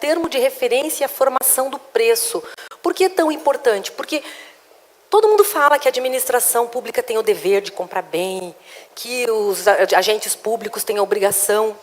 termo de referência e a formação do preço. Por que é tão importante? Porque todo mundo fala que a administração pública tem o dever de comprar bem, que os agentes públicos têm a obrigação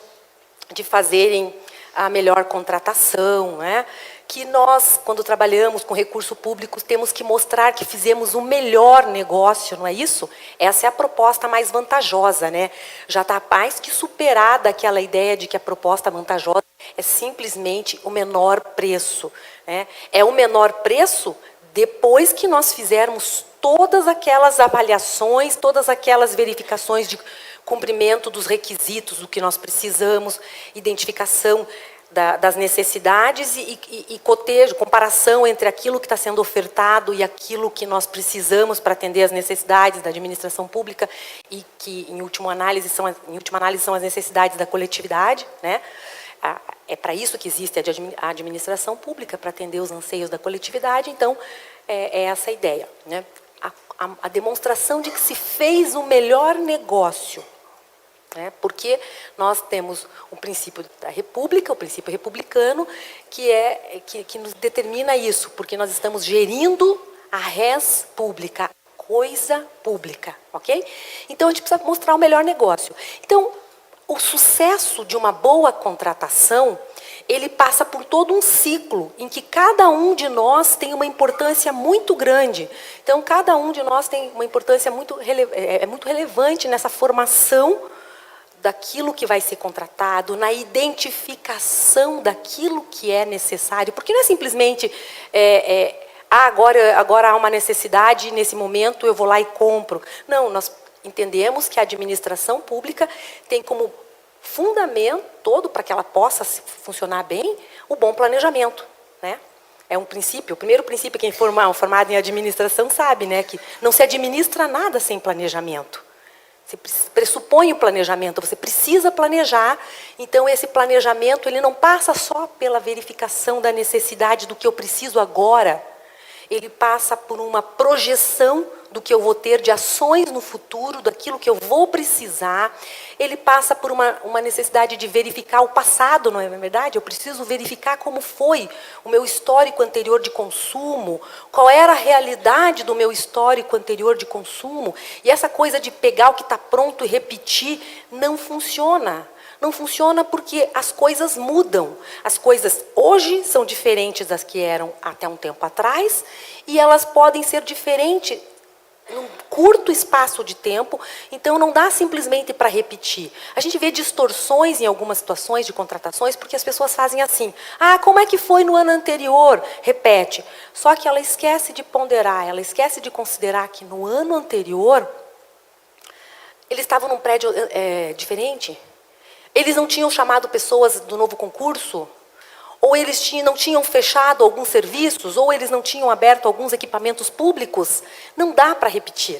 de fazerem a melhor contratação, né? Que nós, quando trabalhamos com recurso público, temos que mostrar que fizemos o melhor negócio, não é isso? Essa é a proposta mais vantajosa, né? Já está mais que superada aquela ideia de que a proposta vantajosa é simplesmente o menor preço, né? É o menor preço depois que nós fizermos todas aquelas avaliações, todas aquelas verificações de cumprimento dos requisitos do que nós precisamos, identificação das necessidades e cotejo, comparação entre aquilo que está sendo ofertado e aquilo que nós precisamos para atender as necessidades da administração pública e que, em última análise, são as necessidades da coletividade, né? É para isso que existe a administração pública, para atender os anseios da coletividade. Então, é essa a ideia, né? A demonstração de que se fez o melhor negócio, né? Porque nós temos o princípio da República, o princípio republicano, que nos determina isso, porque nós estamos gerindo a res pública, coisa pública, ok? Então, a gente precisa mostrar o melhor negócio. Então, o sucesso de uma boa contratação, ele passa por todo um ciclo em que cada um de nós tem uma importância muito grande. Então, cada um de nós tem uma importância muito relevante nessa formação daquilo que vai ser contratado, na identificação daquilo que é necessário. Porque não é simplesmente, agora há uma necessidade, nesse momento eu vou lá e compro. Não, nós entendemos que a administração pública tem como fundamento todo, para que ela possa funcionar bem, o bom planejamento, né? É um princípio, o primeiro princípio, quem formado em administração sabe, né, que não se administra nada sem planejamento. Você pressupõe o planejamento, você precisa planejar. Então, esse planejamento ele não passa só pela verificação da necessidade do que eu preciso agora, ele passa por uma projeção do que eu vou ter de ações no futuro, daquilo que eu vou precisar. Ele passa por uma necessidade de verificar o passado, não é verdade? Eu preciso verificar como foi o meu histórico anterior de consumo, qual era a realidade do meu histórico anterior de consumo. E essa coisa de pegar o que está pronto e repetir não funciona. Não funciona porque as coisas mudam. As coisas hoje são diferentes das que eram até um tempo atrás e elas podem ser diferentes num curto espaço de tempo, então não dá simplesmente para repetir. A gente vê distorções em algumas situações de contratações porque as pessoas fazem assim: ah, como é que foi no ano anterior? Repete. Só que ela esquece de ponderar, ela esquece de considerar que no ano anterior eles estavam num prédio diferente. Eles não tinham chamado pessoas do novo concurso, ou eles não tinham fechado alguns serviços, ou eles não tinham aberto alguns equipamentos públicos. Não dá para repetir.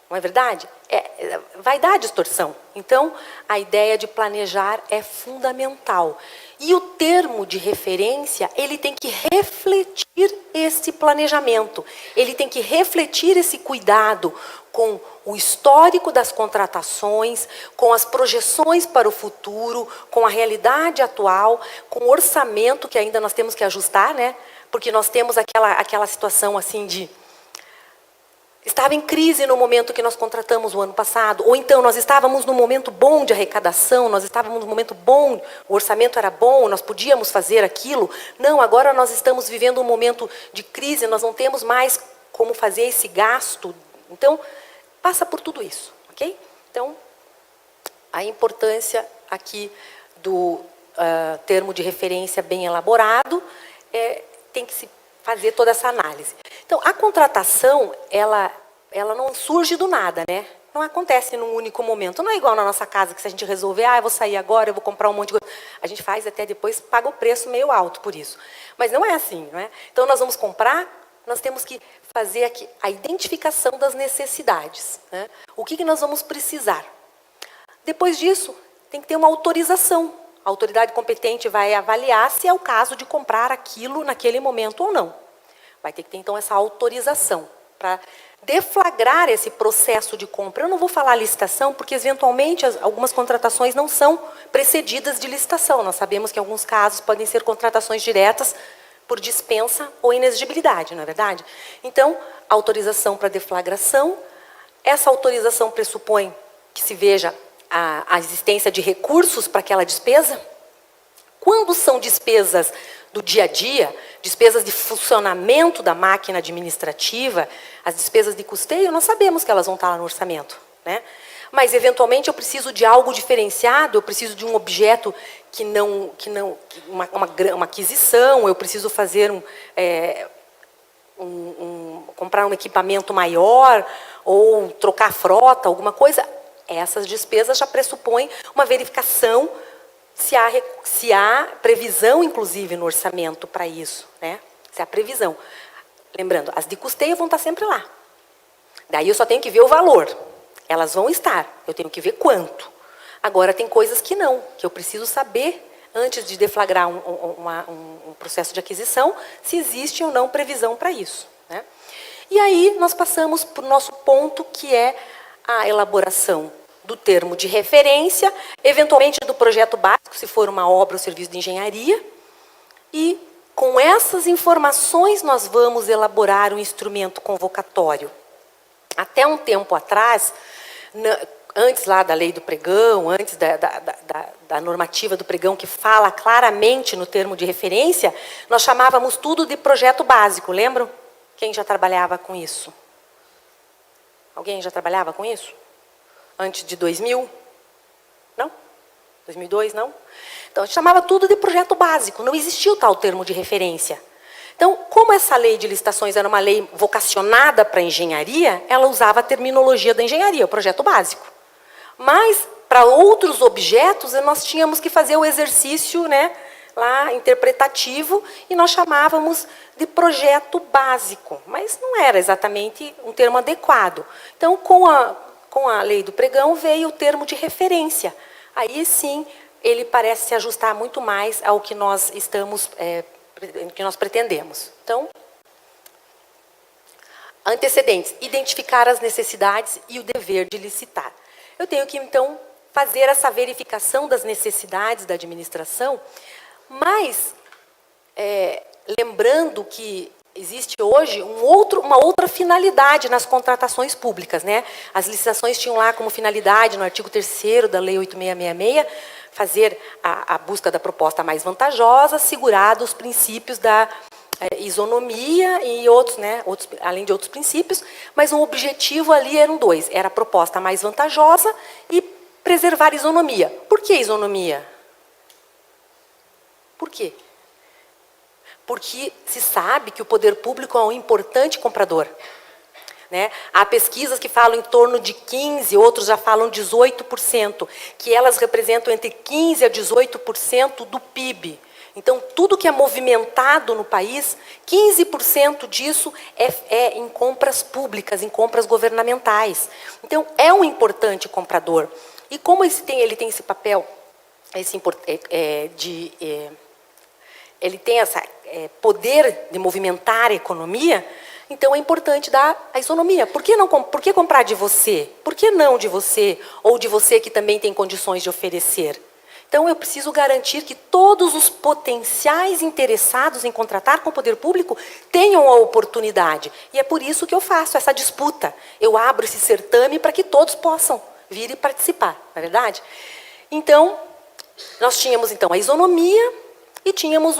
Não é verdade? Vai dar distorção. Então, a ideia de planejar é fundamental. E o termo de referência, ele tem que refletir esse planejamento. Ele tem que refletir esse cuidado com o histórico das contratações, com as projeções para o futuro, com a realidade atual, com o orçamento que ainda nós temos que ajustar, né? Porque nós temos aquela situação assim de... Estava em crise no momento que nós contratamos o ano passado, ou então nós estávamos num momento bom de arrecadação, nós estávamos num momento bom, o orçamento era bom, nós podíamos fazer aquilo. Não, agora nós estamos vivendo um momento de crise, nós não temos mais como fazer esse gasto. Então, passa por tudo isso, ok? Então, a importância aqui do termo de referência bem elaborado, tem que se fazer toda essa análise. Então, a contratação, ela não surge do nada, né? Não acontece num único momento. Não é igual na nossa casa, que se a gente resolver, eu vou sair agora, eu vou comprar um monte de coisa. A gente faz até depois, paga o preço meio alto por isso. Mas não é assim, não é? Então, nós vamos comprar, nós temos que fazer aqui a identificação das necessidades, né? O que nós vamos precisar. Depois disso, tem que ter uma autorização. A autoridade competente vai avaliar se é o caso de comprar aquilo naquele momento ou não. Vai ter que ter, então, essa autorização. para deflagrar esse processo de compra. Eu não vou falar licitação, porque eventualmente algumas contratações não são precedidas de licitação. Nós sabemos que em alguns casos podem ser contratações diretas por dispensa ou inexigibilidade, não é verdade? Então, autorização para deflagração. Essa autorização pressupõe que se veja a existência de recursos para aquela despesa. Quando são despesas do dia a dia, despesas de funcionamento da máquina administrativa, as despesas de custeio, nós sabemos que elas vão estar lá no orçamento, né? Mas, eventualmente, eu preciso de algo diferenciado, eu preciso de um objeto uma aquisição, eu preciso fazer comprar um equipamento maior, ou trocar frota, alguma coisa. Essas despesas já pressupõem uma verificação se há previsão, inclusive, no orçamento para isso, né? Se há previsão. Lembrando, as de custeio vão estar sempre lá. Daí eu só tenho que ver o valor. Elas vão estar, eu tenho que ver quanto. Agora, tem coisas que não, que eu preciso saber, antes de deflagrar um processo de aquisição, se existe ou não previsão para isso, né? E aí, nós passamos para o nosso ponto, que é a elaboração do termo de referência, eventualmente do projeto básico, se for uma obra ou serviço de engenharia. E, com essas informações, nós vamos elaborar um instrumento convocatório. Até um tempo atrás, antes lá da lei do pregão, antes da normativa do pregão, que fala claramente no termo de referência, nós chamávamos tudo de projeto básico, lembram? Quem já trabalhava com isso? Alguém já trabalhava com isso? Antes de 2000? Não? 2002, não? Então, a gente chamava tudo de projeto básico, não existia o tal termo de referência. Então, como essa lei de licitações era uma lei vocacionada para a engenharia, ela usava a terminologia da engenharia, o projeto básico. Mas, para outros objetos, nós tínhamos que fazer o exercício, né, lá, interpretativo, e nós chamávamos de projeto básico, mas não era exatamente um termo adequado. Então, com a lei do pregão, veio o termo de referência. Aí, sim, ele parece se ajustar muito mais ao que nós que nós pretendemos. Então, antecedentes, identificar as necessidades e o dever de licitar. Eu tenho que, então, fazer essa verificação das necessidades da administração, mas lembrando que existe hoje uma outra finalidade nas contratações públicas, né? As licitações tinham lá como finalidade, no artigo 3º da Lei 8666, fazer a busca da proposta mais vantajosa, assegurado os princípios da isonomia e outros, né, além de outros princípios, mas o objetivo ali eram dois, era a proposta mais vantajosa e preservar a isonomia. Por que isonomia? Por quê? Porque se sabe que o poder público é um importante comprador, né? Há pesquisas que falam em torno de 15%, outros já falam 18%, que elas representam entre 15% a 18% do PIB. Então, tudo que é movimentado no país, 15% disso é em compras públicas, em compras governamentais. Então, é um importante comprador. E como ele tem esse papel, ele tem esse poder de movimentar a economia, então é importante dar a isonomia. Por que comprar de você? Por que não de você? Ou de você que também tem condições de oferecer? Então, eu preciso garantir que todos os potenciais interessados em contratar com o poder público tenham a oportunidade. E é por isso que eu faço essa disputa. Eu abro esse certame para que todos possam vir e participar, não é verdade? Então, nós tínhamos então a isonomia e tínhamos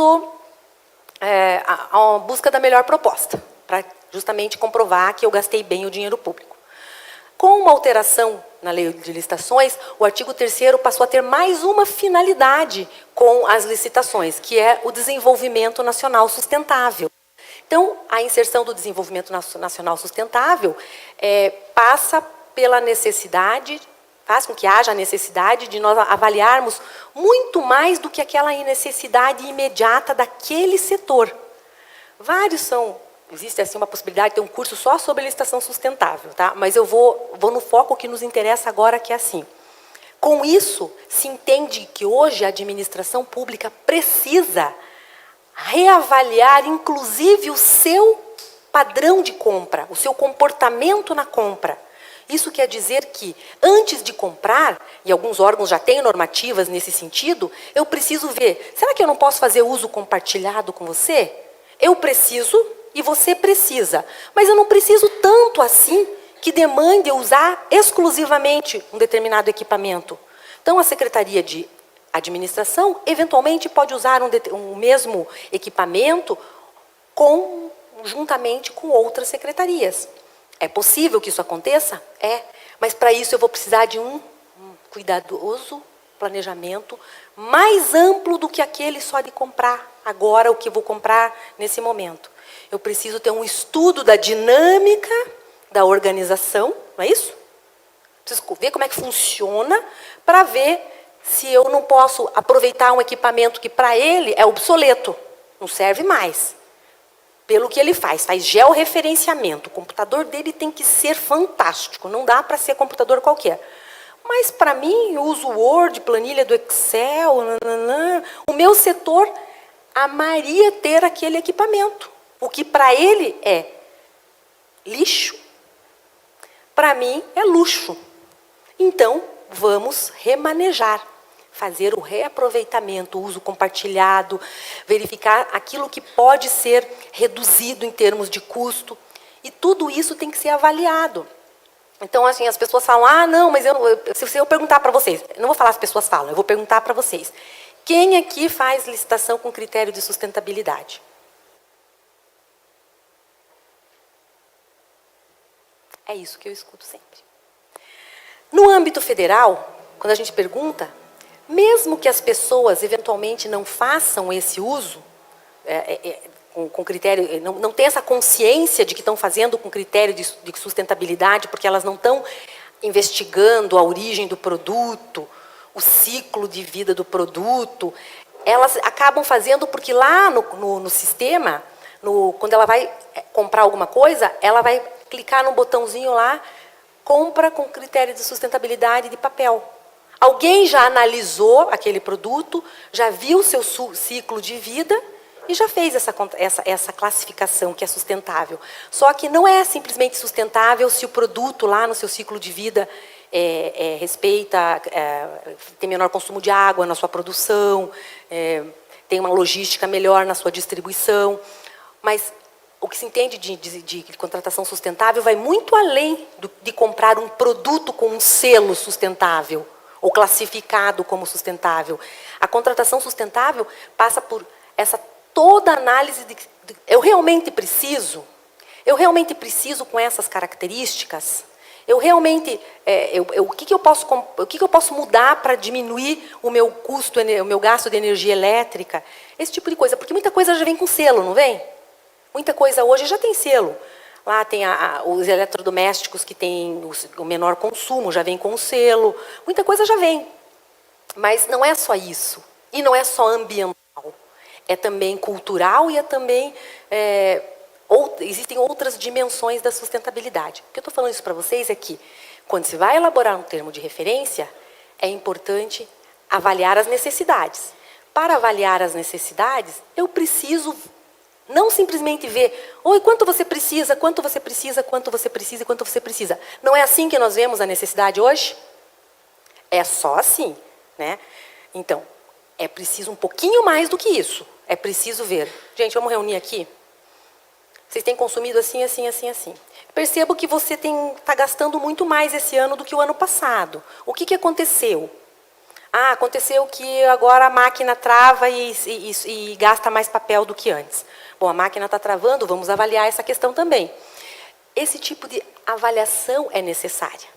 a busca da melhor proposta, para justamente comprovar que eu gastei bem o dinheiro público. Com uma alteração na lei de licitações, o artigo 3º passou a ter mais uma finalidade com as licitações, que é o desenvolvimento nacional sustentável. Então, a inserção do desenvolvimento nacional sustentável passa pela necessidade, faz com que haja a necessidade de nós avaliarmos muito mais do que aquela necessidade imediata daquele setor. Existe assim uma possibilidade de ter um curso só sobre licitação sustentável, tá? Mas eu vou no foco que nos interessa agora, que é assim. Com isso, se entende que hoje a administração pública precisa reavaliar, inclusive, o seu padrão de compra, o seu comportamento na compra. Isso quer dizer que, antes de comprar, e alguns órgãos já têm normativas nesse sentido, eu preciso ver, será que eu não posso fazer uso compartilhado com você? Eu preciso e você precisa, mas eu não preciso tanto assim que demande eu usar exclusivamente um determinado equipamento. Então, a Secretaria de Administração, eventualmente, pode usar um mesmo equipamento juntamente com outras secretarias. É possível que isso aconteça? É. Mas, para isso, eu vou precisar de um cuidadoso planejamento mais amplo do que aquele só de comprar agora o que eu vou comprar nesse momento. Eu preciso ter um estudo da dinâmica da organização, não é isso? Preciso ver como é que funciona para ver se eu não posso aproveitar um equipamento que para ele é obsoleto, não serve mais. Pelo que ele faz georreferenciamento. O computador dele tem que ser fantástico, não dá para ser computador qualquer. Mas para mim, eu uso Word, planilha do Excel, o meu setor amaria ter aquele equipamento. O que para ele é lixo, para mim é luxo. Então, vamos remanejar, fazer o reaproveitamento, o uso compartilhado, verificar aquilo que pode ser reduzido em termos de custo. E tudo isso tem que ser avaliado. Então, assim, as pessoas falam, não, mas se eu perguntar para vocês, eu não vou falar as pessoas falam, eu vou perguntar para vocês. Quem aqui faz licitação com critério de sustentabilidade? É isso que eu escuto sempre. No âmbito federal, quando a gente pergunta, mesmo que as pessoas eventualmente não façam esse uso, com critério, não tenham essa consciência de que estão fazendo com critério de sustentabilidade, porque elas não estão investigando a origem do produto, o ciclo de vida do produto, elas acabam fazendo porque lá no sistema, quando ela vai comprar alguma coisa, ela vai clicar no botãozinho lá, compra com critério de sustentabilidade de papel. Alguém já analisou aquele produto, já viu o seu ciclo de vida e já fez essa classificação que é sustentável. Só que não é simplesmente sustentável se o produto lá no seu ciclo de vida respeita, tem menor consumo de água na sua produção, tem uma logística melhor na sua distribuição. Mas o que se entende de contratação sustentável vai muito além de comprar um produto com um selo sustentável ou classificado como sustentável. A contratação sustentável passa por essa toda análise de eu realmente preciso com essas características, eu realmente o que eu posso mudar para diminuir o meu custo, o meu gasto de energia elétrica, esse tipo de coisa, porque muita coisa já vem com selo, não vem? Muita coisa hoje já tem selo. Lá tem os eletrodomésticos que têm o menor consumo, já vem com o selo. Muita coisa já vem. Mas não é só isso. E não é só ambiental. É também cultural e também... existem outras dimensões da sustentabilidade. O que eu estou falando isso para vocês é que, quando se vai elaborar um termo de referência, é importante avaliar as necessidades. Para avaliar as necessidades, eu preciso... não simplesmente ver, quanto você precisa, quanto você precisa, quanto você precisa, quanto você precisa. Não é assim que nós vemos a necessidade hoje? É só assim, né? Então, é preciso um pouquinho mais do que isso. É preciso ver. Gente, vamos reunir aqui? Vocês têm consumido assim, assim, assim, assim. Percebo que você está gastando muito mais esse ano do que o ano passado. O que aconteceu? Aconteceu que agora a máquina trava e gasta mais papel do que antes. Bom, a máquina está travando, vamos avaliar essa questão também. Esse tipo de avaliação é necessária.